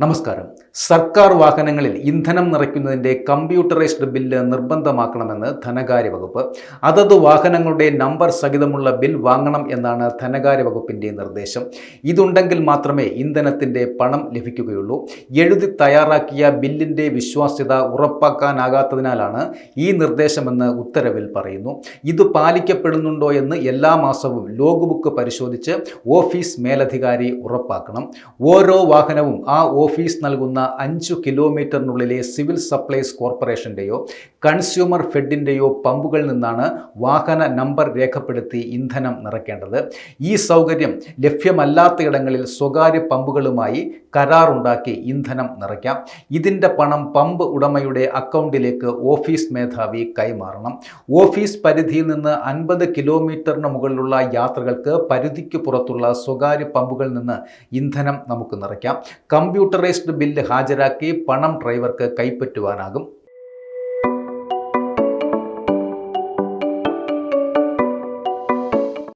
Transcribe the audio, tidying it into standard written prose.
നമസ്കാരം. സർക്കാർ വാഹനങ്ങളിൽ ഇന്ധനം നിറയ്ക്കുന്നതിൻ്റെ കമ്പ്യൂട്ടറൈസ്ഡ് ബില്ല് നിർബന്ധമാക്കണമെന്ന് ധനകാര്യ വകുപ്പ്. അതത് വാഹനങ്ങളുടെ നമ്പർ സഹിതമുള്ള ബിൽ വാങ്ങണം എന്നാണ് ധനകാര്യ വകുപ്പിൻ്റെ നിർദ്ദേശം. ഇതുണ്ടെങ്കിൽ മാത്രമേ ഇന്ധനത്തിൻ്റെ പണം ലഭിക്കുകയുള്ളൂ. എഴുതി തയ്യാറാക്കിയ ബില്ലിൻ്റെ വിശ്വാസ്യത ഉറപ്പാക്കാനാകാത്തതിനാലാണ് ഈ നിർദ്ദേശമെന്ന് ഉത്തരവിൽ പറയുന്നു. ഇത് പാലിക്കപ്പെടുന്നുണ്ടോ എന്ന് എല്ലാ മാസവും ലോഗ് ബുക്ക് പരിശോധിച്ച് ഓഫീസ് മേലധികാരി ഉറപ്പാക്കണം. ഓരോ വാഹനവും ആ ഓഫീസ് നൽകുന്ന 5 കിലോമീറ്ററിനുള്ളിലെ സിവിൽ സപ്ലൈസ് കോർപ്പറേഷൻ്റെയോ കൺസ്യൂമർ ഫെഡിൻ്റെയോ പമ്പുകളിൽ നിന്നാണ് വാഹന നമ്പർ രേഖപ്പെടുത്തി ഇന്ധനം നിറയ്ക്കേണ്ടത്. ഈ സൗകര്യം ലഭ്യമല്ലാത്തയിടങ്ങളിൽ സ്വകാര്യ പമ്പുകളുമായി കരാറുണ്ടാക്കി ഇന്ധനം നിറയ്ക്കാം. ഇതിൻ്റെ പണം പമ്പ് ഉടമയുടെ അക്കൗണ്ടിലേക്ക് ഓഫീസ് മേധാവി കൈമാറണം. ഓഫീസ് പരിധിയിൽ നിന്ന് 50 കിലോമീറ്ററിന് മുകളിലുള്ള യാത്രകൾക്ക് പരിധിക്ക് പുറത്തുള്ള സ്വകാര്യ പമ്പുകളിൽ നിന്ന് ഇന്ധനം നമുക്ക് നിറയ്ക്കാം. കമ്പ്യൂട്ടറൈസ്ഡ് ബില്ല് ഹാജരാക്കി പണം ഡ്രൈവർക്ക് കൈപ്പറ്റുവാനാകും.